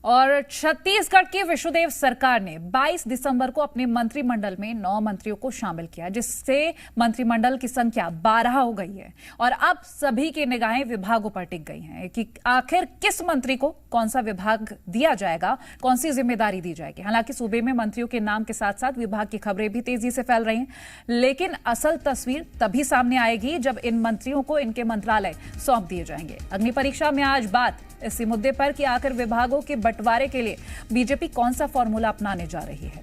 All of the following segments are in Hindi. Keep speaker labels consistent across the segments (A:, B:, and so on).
A: और छत्तीसगढ़ की विष्णुदेव सरकार ने 22 दिसंबर को अपने मंत्रिमंडल में 9 मंत्रियों को शामिल किया, जिससे मंत्रिमंडल की संख्या 12 हो गई है। और अब सभी की निगाहें विभागों पर टिक गई हैं कि आखिर किस मंत्री को कौन सा विभाग दिया जाएगा, कौन सी जिम्मेदारी दी जाएगी। हालांकि सूबे में मंत्रियों के नाम के साथ साथ विभाग की खबरें भी तेजी से फैल रही हैं, लेकिन असल तस्वीर तभी सामने आएगी जब इन मंत्रियों को इनके मंत्रालय सौंप दिए जाएंगे। अग्नि परीक्षा में आज बात इसी मुद्दे पर कि आखिर विभागों के बंटवारे के लिए बीजेपी कौन सा फॉर्मूला अपनाने जा रही है।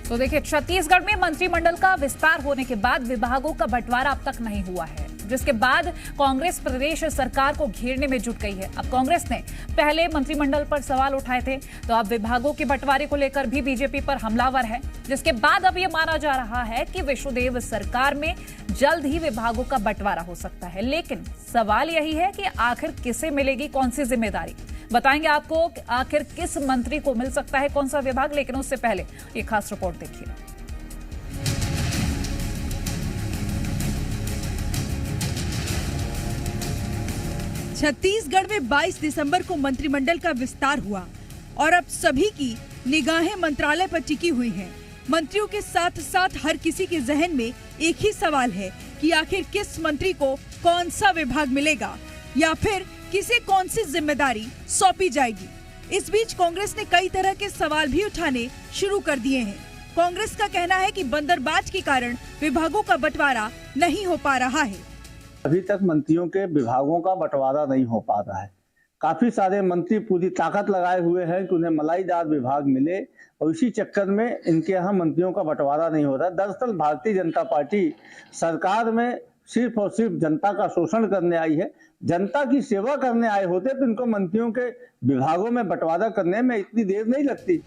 A: तो देखिए, छत्तीसगढ़ में मंत्रिमंडल का विस्तार होने के बाद विभागों का बंटवारा अब तक नहीं हुआ है, जिसके बाद कांग्रेस प्रदेश सरकार को घेरने में जुट गई है। अब कांग्रेस ने पहले मंत्रिमंडल पर सवाल उठाए थे, तो अब विभागों के बंटवारे को लेकर भी बीजेपी पर हमलावर है, जिसके बाद अब यह माना जा रहा है कि विष्णुदेव सरकार में जल्द ही विभागों का बंटवारा हो सकता है। लेकिन सवाल यही है कि आखिर किसे मिलेगी कौन सी जिम्मेदारी। बताएंगे आपको आखिर किस मंत्री को मिल सकता है कौन सा विभाग, लेकिन उससे पहले ये खास रिपोर्ट देखिए।
B: छत्तीसगढ़ में 22 दिसंबर को मंत्रिमंडल का विस्तार हुआ और अब सभी की निगाहें मंत्रालय पर टिकी हुई हैं। मंत्रियों के साथ साथ हर किसी के जहन में एक ही सवाल है कि आखिर किस मंत्री को कौन सा विभाग मिलेगा या फिर किसे कौन सी जिम्मेदारी सौंपी जाएगी। इस बीच कांग्रेस ने कई तरह के सवाल भी उठाने शुरू कर दिए हैं। कांग्रेस का कहना है कि बंदरबाज के कारण विभागों का बंटवारा नहीं हो पा रहा है।
C: अभी तक मंत्रियों के विभागों का बंटवारा नहीं हो पा रहा है। काफी सारे मंत्री पूरी ताकत लगाए हुए हैं कि उन्हें मलाईदार विभाग मिले, और इसी चक्कर में इनके यहाँ मंत्रियों का बंटवारा नहीं हो रहा। दरअसल भारतीय जनता पार्टी सरकार में सिर्फ और सिर्फ जनता का शोषण करने आई है। जनता की सेवा करने आए होते तो इनको मंत्रियों के विभागों में बंटवारा करने में इतनी देर नहीं लगती।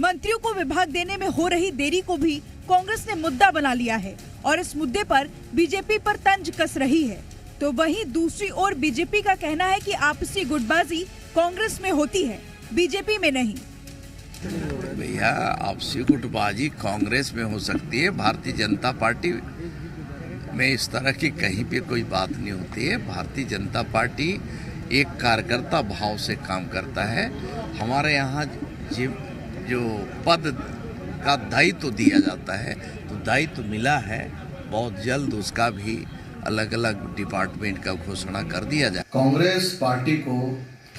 B: मंत्रियों को विभाग देने में हो रही देरी को भी कांग्रेस ने मुद्दा बना लिया है और इस मुद्दे पर बीजेपी पर तंज कस रही है। तो वहीं दूसरी ओर बीजेपी का कहना है कि आपसी गुटबाजी कांग्रेस में होती है, बीजेपी में नहीं।
D: भैया, आपसी गुटबाजी कांग्रेस में हो सकती है, भारतीय जनता पार्टी में इस तरह की कहीं पे कोई बात नहीं होती है। भारतीय जनता पार्टी एक कार्यकर्ता भाव से काम करता है। हमारे यहाँ जो पद का दायित्व दिया जाता है, तो दायित्व मिला है, बहुत जल्द उसका भी अलग अलग डिपार्टमेंट का घोषणा कर दिया जाए।
E: कांग्रेस पार्टी को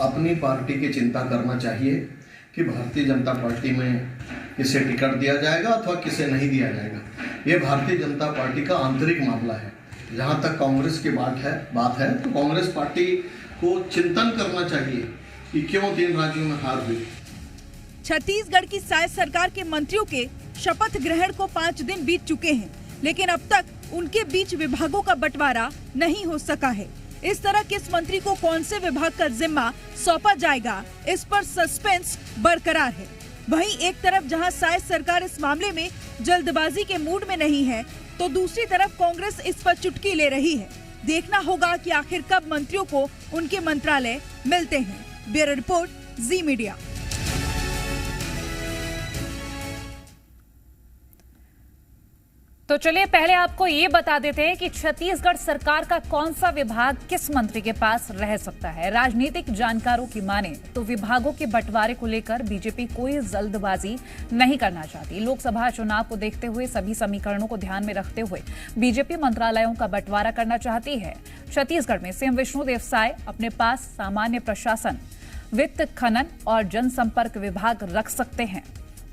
E: अपनी पार्टी की चिंता करना चाहिए कि भारतीय जनता पार्टी में किसे टिकट दिया जाएगा अथवा किसे नहीं दिया जाएगा। ये भारतीय जनता पार्टी का आंतरिक मामला है। जहाँ तक कांग्रेस की बात है तो कांग्रेस पार्टी को चिंतन करना चाहिए कि क्यों 3 राज्यों में हार हुई।
B: छत्तीसगढ़ की शायद सरकार के मंत्रियों के शपथ ग्रहण को 5 दिन बीत चुके हैं, लेकिन अब तक उनके बीच विभागों का बंटवारा नहीं हो सका है। इस तरह किस मंत्री को कौन से विभाग का जिम्मा सौंपा जाएगा, इस पर सस्पेंस बरकरार है। वहीं एक तरफ जहां शायद सरकार इस मामले में जल्दबाजी के मूड में नहीं है, तो दूसरी तरफ कांग्रेस इस पर चुटकी ले रही है। देखना होगा कि आखिर कब मंत्रियों को उनके मंत्रालय मिलते हैं। ब्यूरो रिपोर्ट, जी मीडिया।
A: तो चलिए पहले आपको ये बता देते हैं कि छत्तीसगढ़ सरकार का कौन सा विभाग किस मंत्री के पास रह सकता है। राजनीतिक जानकारों की माने तो विभागों के बंटवारे को लेकर बीजेपी कोई जल्दबाजी नहीं करना चाहती। लोकसभा चुनाव को देखते हुए सभी समीकरणों को ध्यान में रखते हुए बीजेपी मंत्रालयों का बंटवारा करना चाहती है। छत्तीसगढ़ में सीएम विष्णुदेव साय अपने पास सामान्य प्रशासन, वित्त, खनन और जनसंपर्क विभाग रख सकते हैं,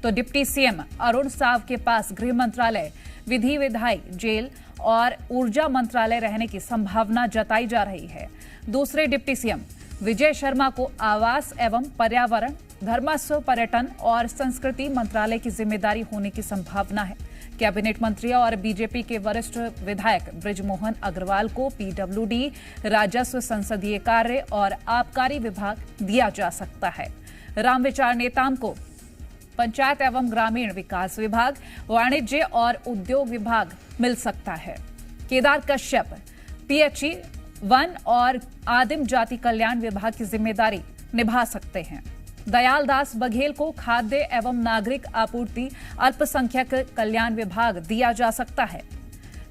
A: तो डिप्टी सीएम अरुण साव के पास गृह मंत्रालय, विधि विधायी, जेल और ऊर्जा मंत्रालय रहने की संभावना जताई जा रही है। दूसरे डिप्टी सीएम विजय शर्मा को आवास एवं पर्यावरण, धर्मस्व, पर्यटन और संस्कृति मंत्रालय की जिम्मेदारी होने की संभावना है। कैबिनेट मंत्री और बीजेपी के वरिष्ठ विधायक बृजमोहन अग्रवाल को पीडब्ल्यूडी, राजस्व, संसदीय कार्य और आबकारी विभाग दिया जा सकता है। रामविचार नेताम को पंचायत एवं ग्रामीण विकास विभाग, वाणिज्य और उद्योग विभाग मिल सकता है। केदार कश्यप पीएचई, वन और आदिम जाति कल्याण विभाग की जिम्मेदारी निभा सकते हैं। दयाल दास बघेल को खाद्य एवं नागरिक आपूर्ति अल्पसंख्यक कल्याण विभाग दिया जा सकता है।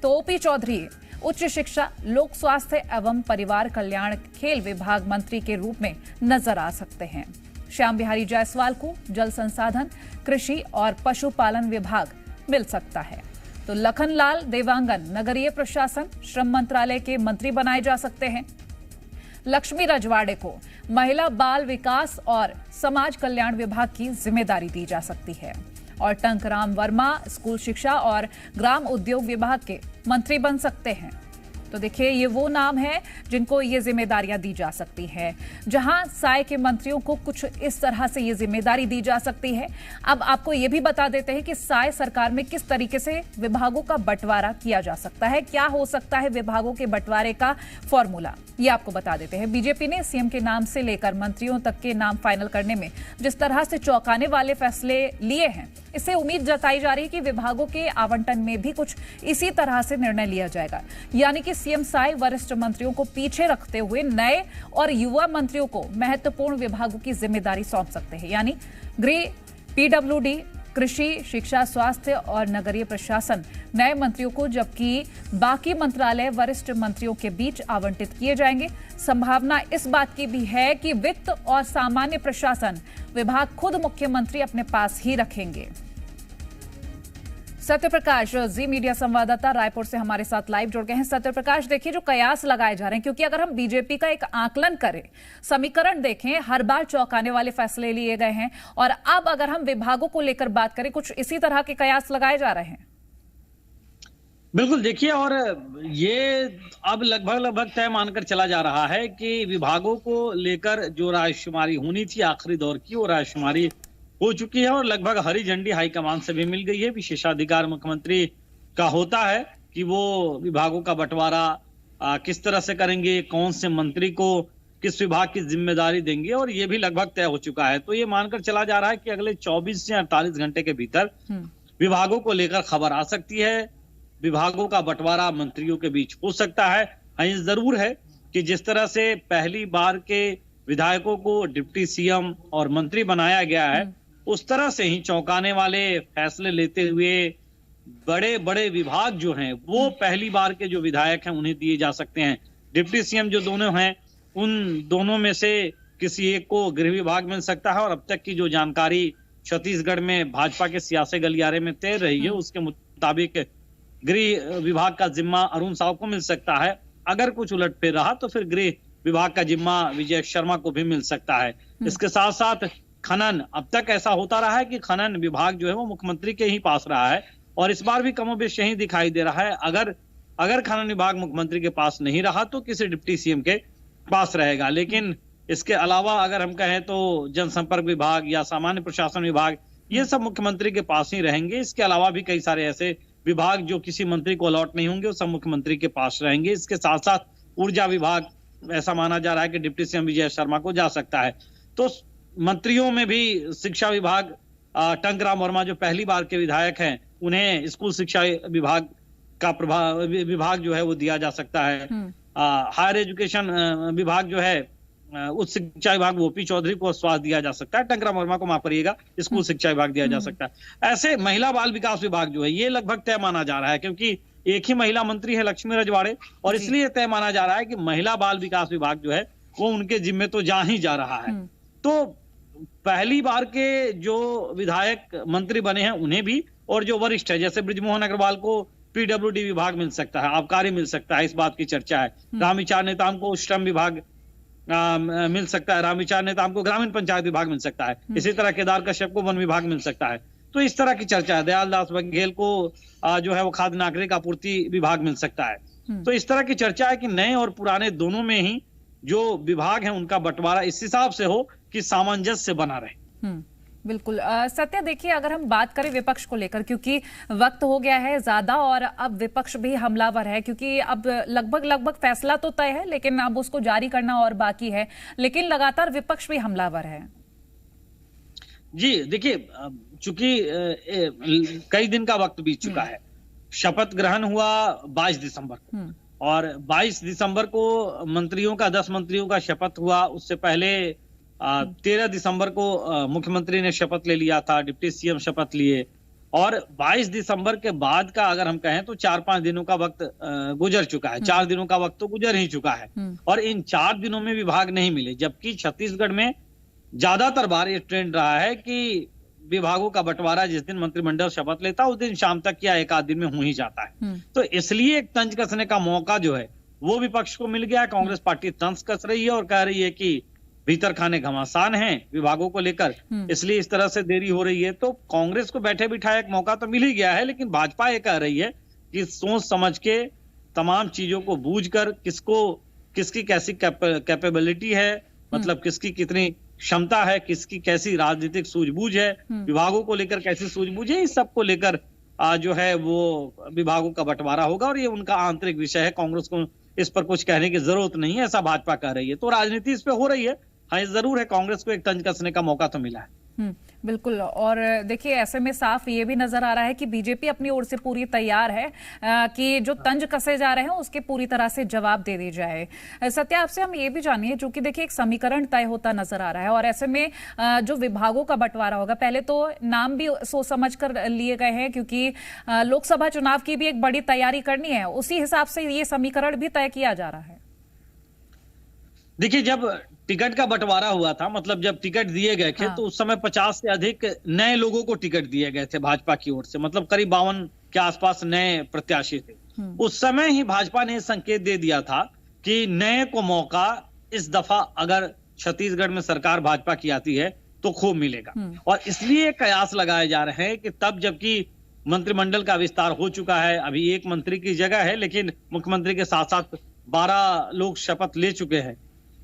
A: तो ओपी चौधरी उच्च शिक्षा, लोक स्वास्थ्य एवं परिवार कल्याण खेल विभाग मंत्री के रूप में नजर आ सकते हैं। श्याम बिहारी जायसवाल को जल संसाधन, कृषि और पशुपालन विभाग मिल सकता है। तो लखनलाल देवांगन नगरीय प्रशासन, श्रम मंत्रालय के मंत्री बनाए जा सकते हैं। लक्ष्मी रजवाड़े को महिला बाल विकास और समाज कल्याण विभाग की जिम्मेदारी दी जा सकती है। और टंकराम वर्मा स्कूल शिक्षा और ग्राम उद्योग विभाग के मंत्री बन सकते हैं। तो देखिए, ये वो नाम है जिनको ये जिम्मेदारियां दी जा सकती है। जहां साय के मंत्रियों को कुछ इस तरह से ये जिम्मेदारी दी जा सकती है। अब आपको ये भी बता देते हैं कि साय सरकार में किस तरीके से विभागों का बंटवारा किया जा सकता है, क्या हो सकता है विभागों के बंटवारे का फॉर्मूला, ये आपको बता देते हैं। बीजेपी ने सीएम के नाम से लेकर मंत्रियों तक के नाम फाइनल करने में जिस तरह से चौंकाने वाले फैसले लिए हैं, इससे उम्मीद जताई जा रही है कि विभागों के आवंटन में भी कुछ इसी तरह से निर्णय लिया जाएगा। यानी कि सीएम साय वरिष्ठ मंत्रियों को पीछे रखते हुए नए और युवा मंत्रियों को महत्वपूर्ण विभागों की जिम्मेदारी सौंप सकते हैं। यानी गृह, पीडब्ल्यूडी, कृषि, शिक्षा, स्वास्थ्य और नगरीय प्रशासन नए मंत्रियों को, जबकि बाकी मंत्रालय वरिष्ठ मंत्रियों के बीच आवंटित किए जाएंगे। संभावना इस बात की भी है कि वित्त और सामान्य प्रशासन विभाग खुद मुख्यमंत्री अपने पास ही रखेंगे। सत्यप्रकाश जी मीडिया संवाददाता रायपुर से हमारे साथ लाइव जुड़ गए हैं। सत्यप्रकाश, देखिए जो कयास लगाए जा रहे हैं, क्योंकि अगर हम बीजेपी का एक आकलन करें, समीकरण देखें, हर बार चौंकाने वाले फैसले लिए गए हैं और अब अगर हम विभागों को लेकर बात करें, कुछ इसी तरह के कयास लगाए जा रहे हैं।
F: बिल्कुल, देखिए, और ये अब लगभग तय मानकर चला जा रहा है कि विभागों को लेकर जो रायशुमारी होनी थी आखिरी दौर की, वो रायशुमारी हो चुकी है और लगभग हरी झंडी हाईकमान से भी मिल गई है। विशेषाधिकार मुख्यमंत्री का होता है कि वो विभागों का बंटवारा किस तरह से करेंगे, कौन से मंत्री को किस विभाग की जिम्मेदारी देंगे, और ये भी लगभग तय हो चुका है। तो ये मानकर चला जा रहा है कि अगले 24 से 48 घंटे के भीतर विभागों को लेकर खबर आ सकती है, विभागों का बंटवारा मंत्रियों के बीच हो सकता है। ये जरूर है कि जिस तरह से पहली बार के विधायकों को डिप्टी सीएम और मंत्री बनाया गया है, उस तरह से ही चौंकाने वाले फैसले लेते हुए बड़े बड़े विभाग जो हैं वो पहली बार के जो विधायक हैं उन्हें दिए जा सकते हैं। डिप्टी सीएम जो दोनों हैं, उन दोनों में से किसी एक को गृह विभाग मिल सकता है। और अब तक की जो जानकारी छत्तीसगढ़ में भाजपा के सियासी गलियारे में तैर रही है, उसके मुताबिक गृह विभाग का जिम्मा अरुण साव को मिल सकता है। अगर कुछ उलटफेर रहा तो फिर गृह विभाग का जिम्मा विजय शर्मा को भी मिल सकता है। इसके साथ साथ खनन, अब तक ऐसा होता रहा है कि खनन विभाग जो है वो मुख्यमंत्री के ही पास रहा है और इस बार भी कमोबेश यही दिखाई दे रहा है। अगर खनन विभाग मुख्यमंत्री के पास नहीं रहा तो किसी डिप्टी सीएम के पास रहेगा। लेकिन इसके अलावा अगर हम कहें तो जनसंपर्क विभाग या सामान्य प्रशासन विभाग, ये सब मुख्यमंत्री के पास ही रहेंगे। इसके अलावा भी कई सारे ऐसे विभाग जो किसी मंत्री को अलॉट नहीं होंगे, वो सब मुख्यमंत्री के पास रहेंगे। इसके साथ साथ ऊर्जा विभाग, ऐसा माना जा रहा है कि डिप्टी सीएम विजय शर्मा को जा सकता है। तो मंत्रियों में भी शिक्षा विभाग, टंकराम वर्मा जो पहली बार के विधायक हैं, उन्हें स्कूल शिक्षा विभाग का विभाग जो है वो दिया जा सकता है। हायर एजुकेशन विभाग जो है, उच्च शिक्षा विभाग ओपी चौधरी को स्वास्थ्य दिया जा सकता है। टंकराम वर्मा को माफ करिएगा, स्कूल शिक्षा विभाग दिया जा सकता है। ऐसे महिला बाल विकास विभाग जो है ये लगभग तय माना जा रहा है, क्योंकि एक ही महिला मंत्री है लक्ष्मी रजवाड़े, और इसलिए तय माना जा रहा है कि महिला बाल विकास विभाग जो है वो उनके जिम्मे तो जा ही जा रहा है। तो पहली बार के जो विधायक मंत्री बने हैं उन्हें भी, और जो वरिष्ठ है जैसे बृजमोहन अग्रवाल को पीडब्ल्यूडी विभाग मिल सकता है, आबकारी मिल सकता है, इस बात की चर्चा है। रामविचार नेताम को श्रम विभाग मिल सकता है, रामविचार नेताम को ग्रामीण पंचायत विभाग मिल सकता है। इसी तरह केदार कश्यप को वन विभाग मिल सकता है। तो इस तरह की चर्चा है। दयाल दास बघेल को जो है वो खाद्य नागरिक आपूर्ति विभाग मिल सकता है। तो इस तरह की चर्चा है कि नए और पुराने दोनों में ही जो विभाग है उनका बंटवारा इस हिसाब से हो कि सामंजस्य बना रहे।
A: बिल्कुल। सत्य, देखिए अगर हम बात करें विपक्ष को लेकर, क्योंकि वक्त हो गया है ज्यादा और अब विपक्ष भी हमलावर है, क्योंकि अब लगभग फैसला तो तय है लेकिन अब उसको जारी करना और बाकी है, लेकिन लगातार विपक्ष भी हमलावर है।
F: जी देखिए, चूंकि कई दिन का वक्त बीत चुका है। शपथ ग्रहण हुआ 22 दिसंबर को, और 22 दिसंबर को मंत्रियों का 10 मंत्रियों का शपथ हुआ। उससे पहले 13 दिसंबर को मुख्यमंत्री ने शपथ ले लिया था, डिप्टी सीएम शपथ लिए, और 22 दिसंबर के बाद का अगर हम कहें तो 4-5 दिनों का वक्त गुजर चुका है। 4 दिनों का वक्त तो गुजर ही चुका है, और इन 4 दिनों में विभाग नहीं मिले। जबकि छत्तीसगढ़ में ज्यादातर बार ये ट्रेंड रहा है कि विभागों का बंटवारा जिस दिन मंत्रिमंडल शपथ लेता है उस दिन शाम तक या एक आध दिन में हो ही जाता है। तो इसलिए एक तंज कसने का मौका जो है वो विपक्ष को मिल गया है। कांग्रेस पार्टी तंज कस रही है और कह रही है कि भीतर खाने घमासान हैं विभागों को लेकर, इसलिए इस तरह से देरी हो रही है। तो कांग्रेस को बैठे बिठाए एक मौका तो मिल ही गया है, लेकिन भाजपा ये कह रही है कि सोच समझ के तमाम चीजों को बूझकर किसकी कैसी कैपेबिलिटी है, मतलब किसकी कितनी क्षमता है, किसकी कैसी राजनीतिक सूझबूझ है, विभागों को लेकर कैसी सूझबूझ है, इस सब को लेकर जो है वो विभागों का बंटवारा होगा, और ये उनका आंतरिक विषय है। कांग्रेस को इस पर कुछ कहने की जरूरत नहीं है, ऐसा भाजपा कह रही है। तो राजनीति इस पे हो रही है। हाँ, ये जरूर है, कांग्रेस को एक तंज कसने का मौका तो मिला है।
A: बिल्कुल। और देखिए, ऐसे में साफ ये भी नजर आ रहा है कि बीजेपी अपनी ओर से पूरी तैयार है कि जो तंज कसे जा रहे हैं उसके पूरी तरह से जवाब दे दी जाए। सत्या, आपसे हम ये भी जानिए, जो कि देखिए एक समीकरण तय होता नजर आ रहा है, और ऐसे में जो विभागों का बंटवारा होगा, पहले तो नाम भी सोच समझ कर लिए गए हैं क्योंकि लोकसभा चुनाव की भी एक बड़ी तैयारी करनी है, उसी हिसाब से ये समीकरण भी तय किया जा रहा है।
F: देखिए, जब टिकट का बंटवारा हुआ था, मतलब जब टिकट दिए गए थे, तो उस समय 50 से अधिक नए लोगों को टिकट दिए गए थे भाजपा की ओर से, मतलब करीब 52 के आसपास नए प्रत्याशी थे। उस समय ही भाजपा ने संकेत दे दिया था कि नए को मौका इस दफा अगर छत्तीसगढ़ में सरकार भाजपा की आती है तो खूब मिलेगा, और इसलिए कयास लगाए जा रहे हैं कि तब जबकि मंत्रिमंडल का विस्तार हो चुका है, अभी एक मंत्री की जगह है, लेकिन मुख्यमंत्री के साथ साथ 12 लोग शपथ ले चुके हैं।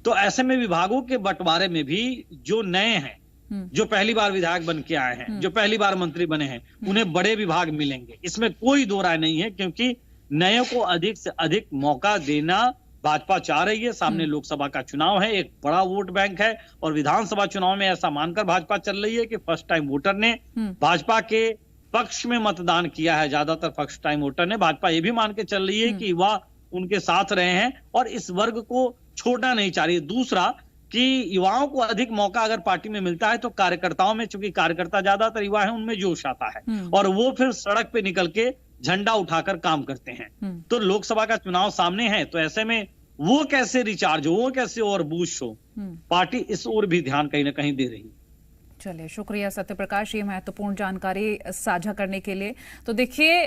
F: तो ऐसे में विभागों के बंटवारे में भी जो नए हैं, जो पहली बार विधायक बन के आए हैं, जो पहली बार मंत्री बने हैं, उन्हें बड़े विभाग मिलेंगे, इसमें कोई दो राय नहीं है, क्योंकि नए को अधिक से अधिक मौका देना भाजपा चाह रही है। सामने लोकसभा का चुनाव है, एक बड़ा वोट बैंक है, और विधानसभा चुनाव में ऐसा मानकर भाजपा चल रही है कि फर्स्ट टाइम वोटर ने भाजपा के पक्ष में मतदान किया है। ज्यादातर फर्स्ट टाइम वोटर ने, भाजपा ये भी मान के चल रही है कि वह उनके साथ रहे हैं और इस वर्ग को छोड़ना नहीं चाह रही है। दूसरा कि युवाओं को अधिक मौका अगर पार्टी में मिलता है तो कार्यकर्ताओं में, चूंकि कार्यकर्ता ज्यादातर युवा है, उनमें जोश आता है और वो फिर सड़क पे निकल के झंडा उठाकर काम करते हैं। तो लोकसभा का चुनाव सामने है, तो ऐसे में वो कैसे रिचार्ज हो, वो कैसे और बूस्ट हो, पार्टी इस ओर भी ध्यान कहीं ना कहीं दे रही है।
A: चलिए, शुक्रिया सत्यप्रकाश, ये महत्वपूर्ण जानकारी साझा करने के लिए। तो देखिए,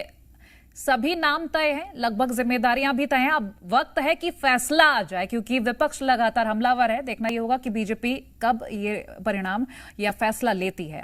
A: सभी नाम तय हैं, लगभग जिम्मेदारियां भी तय हैं। अब वक्त है कि फैसला आ जाए, क्योंकि विपक्ष लगातार हमलावर है। देखना ये होगा कि बीजेपी कब ये परिणाम या फैसला लेती है।